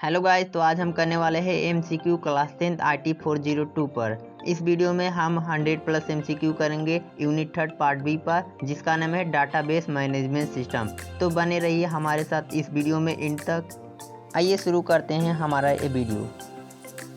Hello guys, तो आज हम करने वाले हैं एमसीक्यू क्लास 10th IT 402 पर। इस वीडियो में हम 100+ एमसीक्यू करेंगे यूनिट 3 पार्ट बी पर, जिसका नाम है डाटाबेस मैनेजमेंट सिस्टम। तो बने रहिए हमारे साथ इस वीडियो में एंड तक। आइए शुरू करते हैं हमारा ये वीडियो।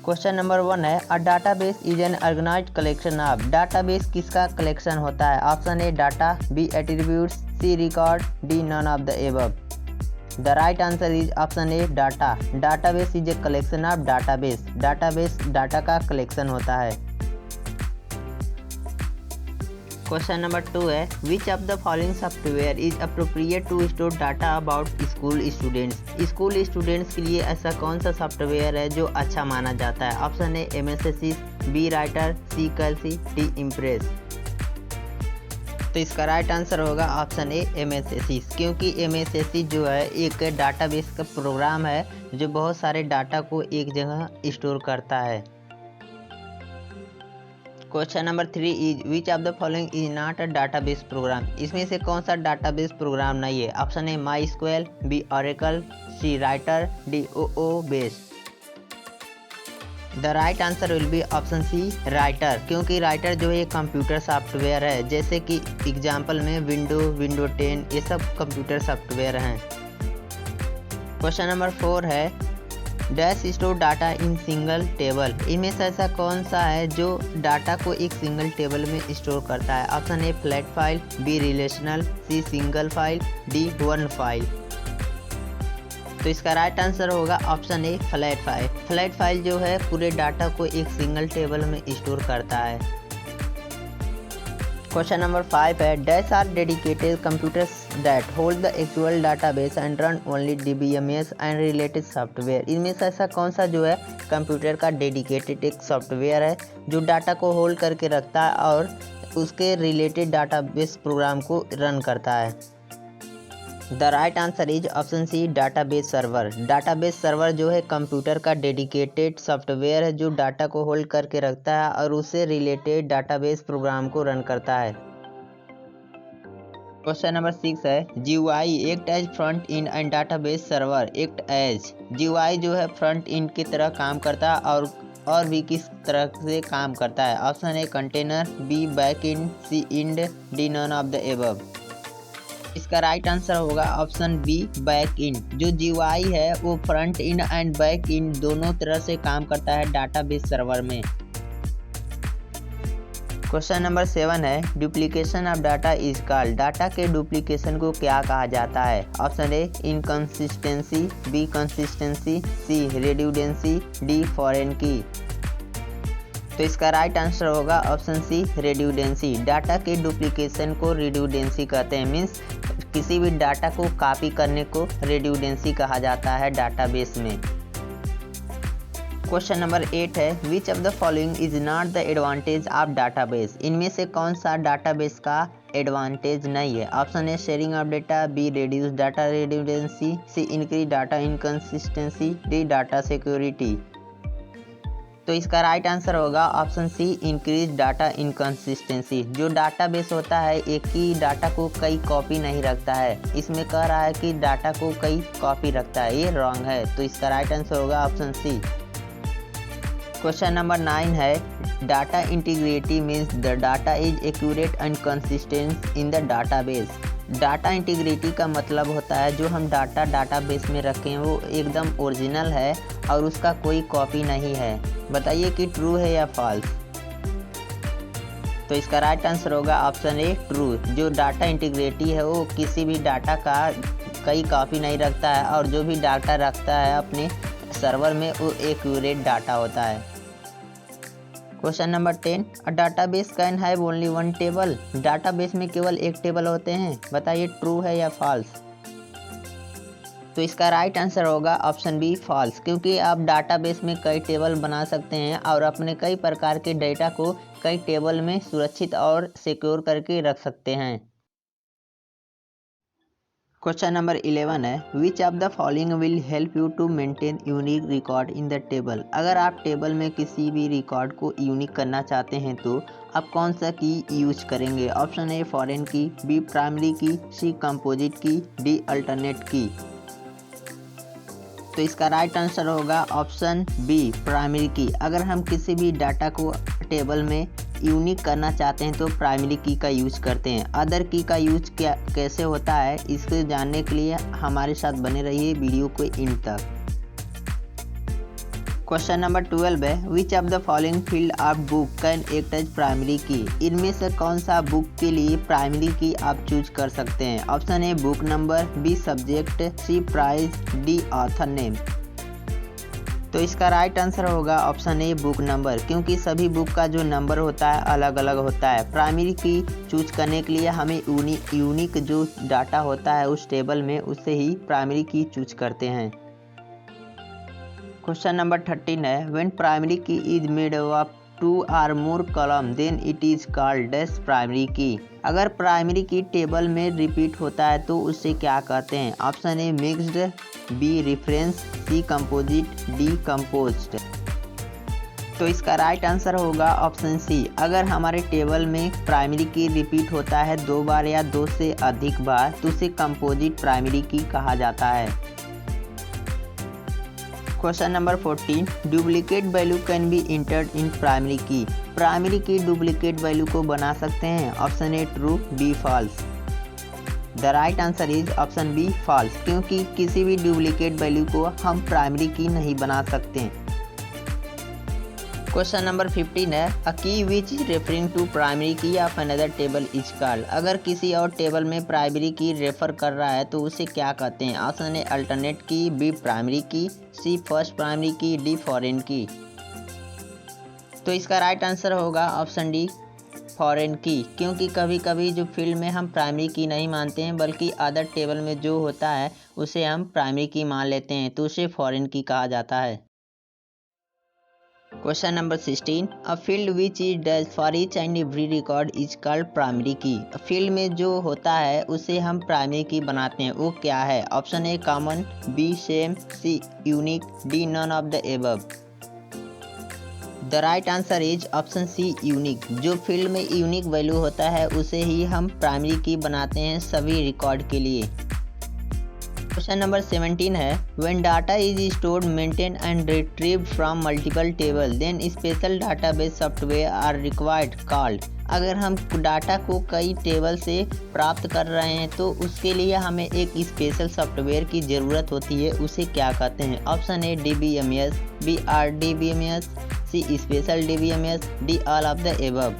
क्वेश्चन नंबर 1 है, a database is an organised collection of. Database किसका कलेक्शन होता है? Option A data, B attributes, C record, D none of the above. The right answer is option A data. Database is a collection of database. Database data का collection होता है। Question number 2 है, which of the following software is appropriate to store data about school students. School students के लिए ऐसा कौन सा software है जो अच्छा माना जाता है? Option A MS Office, B writer, C calc, D impress. तो इसका राइट आंसर होगा ऑप्शन ए MS Office, क्योंकि MS Office जो है एक डाटाबेस का प्रोग्राम है जो बहुत सारे डाटा को एक जगह स्टोर करता है। Question number 3 is which of the following is not a database program. इसमें से कौन सा डाटाबेस प्रोग्राम नहीं है? Option A MySQL, B Oracle, C writer, D OOBase। The right answer will be option C writer, क्योंकि writer जो है computer software है, जैसे कि एग्जाम्पल में विंडो 10 ये सब कंप्यूटर सॉफ्टवेयर हैं। क्वेश्चन नंबर 4 है, dash store data in single table. इनमें से ऐसा कौन सा है जो डाटा को एक सिंगल टेबल में स्टोर करता है? Option A flat file, B relational, C single file, D one file. तो इसका राइट आंसर होगा option A flat file. Flat file जो है पूरे डाटा को एक सिंगल टेबल में स्टोर करता है। क्वेश्चन नंबर 5 है, dash are dedicated computers that hold the actual database and run only DBMS and related software. इनमें से ऐसा कौन सा जो है कंप्यूटर का डेडिकेटेड एक सॉफ्टवेयर है जो डाटा को होल्ड करके रखता है और उसके रिलेटेड डाटाबेस प्रोग्राम को रन करता है? The right answer is option C database server. Database server जो है कंप्यूटर का डेडिकेटेड सॉफ्टवेयर है जो डाटा को होल्ड करके रखता है और उससे रिलेटेड डाटाबेस प्रोग्राम को रन करता है। क्वेश्चन नंबर 6 है, GUI act as front end and database server act as. GUI जो है फ्रंट एंड की तरह काम करता है और भी किस तरह से काम करता है? Option A container, B back end, C end, D none of the above. इसका राइट आंसर होगा ऑप्शन बी बैक इन। जो GUI है वो front end and back end दोनों तरह से काम करता है डाटाबेस सर्वर में। क्वेश्चन नंबर 7 है, duplication of data is called. Data के डुप्लीकेशन को क्या कहा जाता है? Option A inconsistency, B consistency, C redundancy, D foreign की। तो इसका राइट आंसर होगा ऑप्शन सी रिड्यूडेंसी। डाटा के डुप्लीकेशन को रिड्यूडेंसी कहते हैं, मीन्स किसी भी डाटा को कॉपी करने को रिड्यूडेंसी कहा जाता है डाटाबेस में। क्वेश्चन नंबर 8 है, which of the following is not the advantage of database. इनमें से कौन सा डाटाबेस का एडवांटेज नहीं है? Option A sharing of data, B reduce data redundancy, C increase data inconsistency, D data security. तो इसका राइट आंसर होगा option C increase data inconsistency. जो डाटाबेस होता है एक ही डाटा को कई कॉपी नहीं रखता है, इसमें कह रहा है कि डाटा को कई कॉपी रखता है, ये रॉन्ग है। तो इसका राइट आंसर होगा ऑप्शन सी। क्वेश्चन नंबर 9 है, data integrity means the data is accurate and consistent in the database. Data integrity का मतलब होता है जो हम डाटाबेस में रखें वो एकदम ओरिजिनल है और उसका कोई कॉपी नहीं है। बताइए कि ट्रू है या फॉल्स। तो इसका राइट आंसर होगा ऑप्शन ए ट्रू। जो डाटा इंटीग्रिटी है वो किसी भी डाटा का कई कॉपी नहीं रखता है और जो भी डाटा रखता है अपने सर्वर में वो एक्यूरेट डाटा होता है। Question number 10, a database can have only one table. Database में केवल एक टेबल होते हैं, बताइए ट्रू है या फॉल्स। तो इसका राइट आंसर होगा ऑप्शन बी फॉल्स, क्योंकि आप डाटाबेस में कई टेबल बना सकते हैं और अपने कई प्रकार के डेटा को कई टेबल में सुरक्षित और सिक्योर करके रख सकते हैं। क्वेश्चन नंबर 11 है, which of the following will help you to maintain unique record in the table. अगर आप टेबल में किसी भी रिकॉर्ड को यूनिक करना चाहते हैं तो आप कौन सा की यूज करेंगे? ऑप्शन ए फॉरेन की, बी प्राइमरी की, सी कंपोजिट की, डी अल्टरनेट की। तो इसका राइट आंसर होगा ऑप्शन बी प्राइमरी की। अगर हम किसी भी डाटा को टेबल में यूनिक करना चाहते हैं तो प्राइमरी की का यूज करते हैं। अदर की का यूज कैसे होता है इसको जानने के लिए हमारे साथ बने रहिए वीडियो को इन तक। क्वेश्चन नंबर 12 है which of the following field of book can act as primary key. इनमें से कौन सा बुक के लिए प्राइमरी की आप चूज कर सकते हैं। Option A book number, B subject, C price, D author name. तो इसका राइट आंसर होगा ऑप्शन ए बुक नंबर, क्योंकि सभी बुक का जो नंबर होता है अलग अलग होता है। प्राइमरी की चूज करने के लिए हमें यूनिक जो डाटा होता है उस टेबल में उससे ही प्राइमरी की चूज करते हैं। क्वेश्चन नंबर 13 है व्हेन प्राइमरी की is made of 2 or more column then it is called as primary की। अगर प्राइमरी की टेबल में रिपीट होता है तो उससे क्या कहते हैं। Option A mixed, B reference, C composite, D composed. तो इसका राइट आंसर होगा ऑप्शन सी। अगर हमारे टेबल में प्राइमरी की रिपीट होता है 2 बार या 2 से अधिक बार तो उसे कंपोजिट प्राइमरी की कहा जाता है। Question number 14 duplicate value can be entered in primary key. Primary key duplicate value को बना सकते हैं। Option A true, B false. The right answer is option B false, क्योंकि किसी भी डुप्लीकेट वैल्यू को हम प्राइमरी की नहीं बना सकते। क्वेश्चन नंबर 15 है a key which is referring to primary key of another table is called. अगर किसी और टेबल में प्राइमरी की रेफर कर रहा है तो उसे क्या कहते हैं। ऑप्शन ए अल्टरनेट की, बी प्राइमरी की, सी फर्स्ट प्राइमरी की, डी फॉरेन की। तो इसका राइट आंसर होगा ऑप्शन डी फॉरेन की, क्योंकि कभी कभी जो फील्ड में हम प्राइमरी की नहीं मानते हैं बल्कि अदर टेबल में जो होता है उसे हम प्राइमरी की मान लेते हैं तो उसे फॉरेन की कहा जाता है। Question number 16 a field which is does for each and every record is called primary की। फील्ड में जो होता है उसे हम प्राइमरी की बनाते हैं, वो क्या है। Option A common, B same, C unique, D none of the above. The right answer is option C unique. जो फील्ड में यूनिक वैल्यू होता है उसे ही हम प्राइमरी की बनाते हैं सभी रिकॉर्ड के लिए। क्वेश्चन नंबर 17 है when data is stored, maintain and retrieved from multiple table then special database software are required called. अगर हम डाटा को कई टेबल से प्राप्त कर रहे हैं तो उसके लिए हमें एक स्पेशल सॉफ्टवेयर की ज़रूरत होती है, उसे क्या कहते हैं। Option A DBMS, B RDBMS, C special DBMS, D all of the above.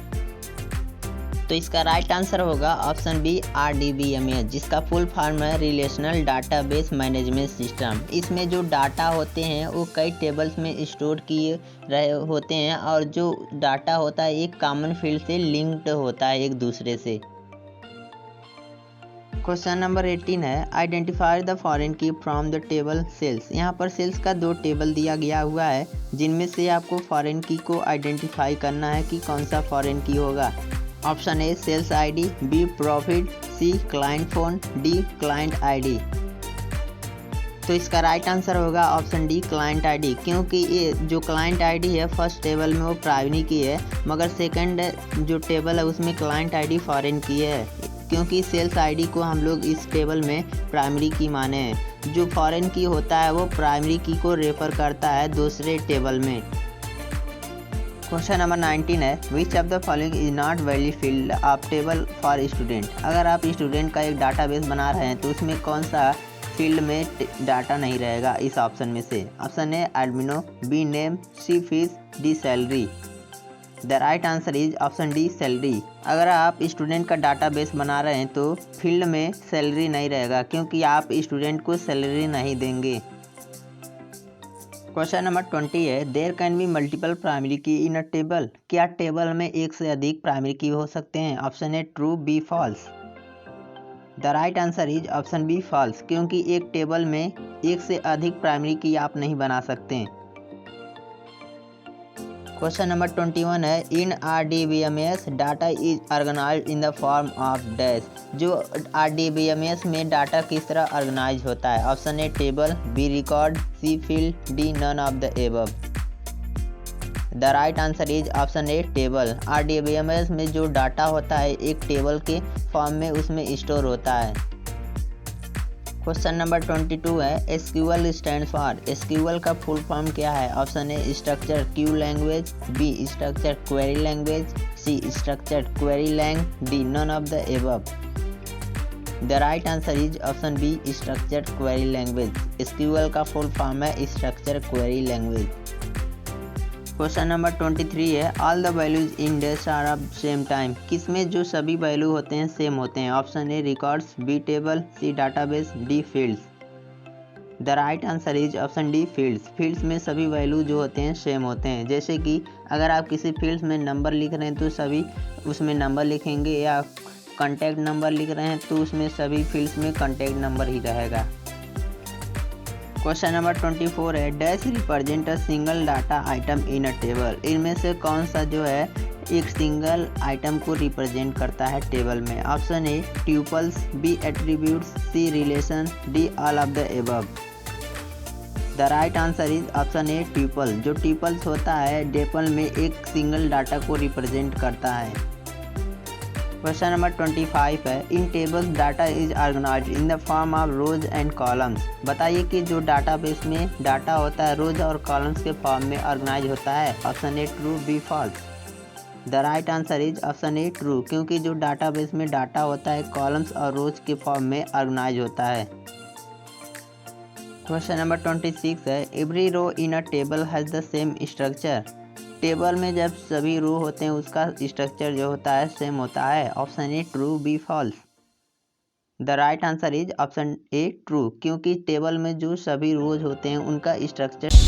तो इसका राइट आंसर होगा ऑप्शन बी RDBMS, जिसका फुल फॉर्म है रिलेशनल डाटाबेस मैनेजमेंट सिस्टम। इसमें जो डाटा होते हैं वो कई टेबल्स में स्टोर किए रहे होते हैं और जो डाटा होता है एक कॉमन फील्ड से लिंक्ड होता है एक दूसरे से। क्वेश्चन नंबर 18 है आइडेंटिफाई द फॉरेन की फ्रॉम द टेबल सेल्स। यहाँ पर सेल्स का 2 टेबल दिया गया हुआ है जिनमें से आपको फॉरेन की को आइडेंटिफाई करना है कि कौन सा फॉरेन की होगा। Option A sales ID, B profit, C client phone, D client ID. तो इसका राइट आंसर होगा ऑप्शन डी क्लाइंट आईडी, क्योंकि ये जो क्लाइंट आईडी है फर्स्ट टेबल में वो प्राइमरी की है मगर सेकंड जो टेबल है उसमें क्लाइंट आईडी फॉरेन की है, क्योंकि सेल्स आईडी को हम लोग इस टेबल में प्राइमरी की माने हैं। जो फॉरेन की होता है वो प्राइमरी की को रेफर करता है दूसरे टेबल में। क्वेश्चन नंबर 19 है which of the following is not valid field of table for student. अगर आप स्टूडेंट का एक डाटाबेस बना रहे हैं तो उसमें कौन सा फील्ड में डाटा नहीं रहेगा इस ऑप्शन में से। Option A admin no, B name, C fees, D salary. The right answer is option D salary. अगर आप स्टूडेंट का डाटाबेस बना रहे हैं तो फील्ड में सैलरी नहीं रहेगा, क्योंकि आप स्टूडेंट को सैलरी नहीं देंगे। क्वेश्चन नंबर 20 है there can be multiple primary key in a table. क्या टेबल में एक से अधिक प्राइमरी की हो सकते हैं। Option A true, B false. The right answer is option B false, क्योंकि एक टेबल में एक से अधिक प्राइमरी की आप नहीं बना सकते। क्वेश्चन नंबर 21 है in RDBMS data is organised in the form of dash. जो RDBMS में डाटा किस तरह ऑर्गेनाइज होता है। Option A table, B record, C field, D none of the above. The right answer is option A table. RDBMS में जो data होता है एक टेबल के फॉर्म में उसमें स्टोर होता है। क्वेश्चन नंबर 22 है एसक्यूएल स्टैंड फॉर। एसक्यूएल का फुल फॉर्म क्या है? Option A structure Q language, B structure query language, C structure query lang, D none of the above. The right answer is option B structure query language. SQL का full form है structure query language. Question number 23 है all the values in dash are of same time. किसमें जो सभी value होते हैं same होते हैं? Option A records, B table, C database, D fields. The right answer is option D fields. Fields में सभी वैल्यू जो होते हैं सेम होते हैं। जैसे कि अगर आप किसी फील्ड्स में नंबर लिख रहे हैं तो सभी उसमें नंबर लिखेंगे, या कॉन्टैक्ट नंबर लिख रहे हैं तो उसमें सभी फील्ड्स में कॉन्टैक्ट नंबर ही रहेगा। क्वेश्चन नंबर 24 है dash represent a single data item in a table. इनमें से कौन सा जो है एक सिंगल आइटम को रिप्रेजेंट करता है टेबल में? Option A tuples, B attributes, C relation, D all of the above. The right answer is option A tuple. जो ट्यूपल्स होता है टेबल में एक सिंगल डाटा को रिप्रेजेंट करता है। क्वेश्चन नंबर 25 है in tables data is organised in the form of rows and columns. बताइए कि जो डाटाबेस में डाटा होता है रोज और कॉलम्स के फॉर्म में ऑर्गेनाइज होता है। Option A true, B false. The right answer is option A true, क्योंकि जो डाटाबेस में डाटा होता है कॉलम्स और रोज के फॉर्म में ऑर्गेनाइज होता है। क्वेश्चन नंबर 26 है every row in a table has the same structure. Table में जब सभी रो होते हैं उसका स्ट्रक्चर जो होता है सेम होता है। Option A true, B false. The right answer is option A true, क्योंकि टेबल में जो सभी रोज होते हैं उनका स्ट्रक्चर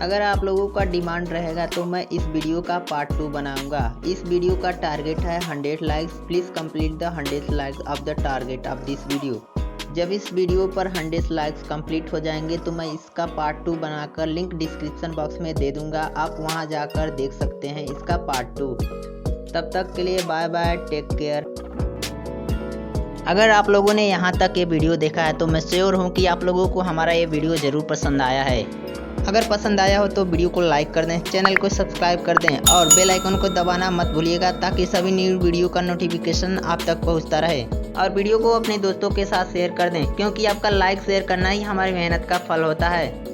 अगर आप लोगों का डिमांड रहेगा तो मैं इस वीडियो का पार्ट 2 बनाऊंगा। इस वीडियो का टारगेट है 100 likes. Please complete the 100 likes of the target of this video. जब इस वीडियो पर 100 लाइक्स कंप्लीट हो जाएंगे तो मैं इसका पार्ट 2 बनाकर लिंक डिस्क्रिप्शन बॉक्स में दे दूंगा, आप वहां जाकर देख सकते हैं इसका पार्ट 2। तब तक के लिए बाय बाय, टेक केयर। अगर आप लोगों ने यहाँ तक ये वीडियो देखा है तो मैं श्योर हूँ कि आप लोगों को हमारा ये वीडियो ज़रूर पसंद आया है। अगर पसंद आया हो तो वीडियो को लाइक कर दें, चैनल को सब्सक्राइब कर दें और बेल आइकन को दबाना मत भूलिएगा, ताकि सभी न्यू वीडियो का नोटिफिकेशन आप तक पहुंचता रहे। और वीडियो को अपने दोस्तों के साथ शेयर कर दें, क्योंकि आपका लाइक शेयर करना ही हमारी मेहनत का फल होता है।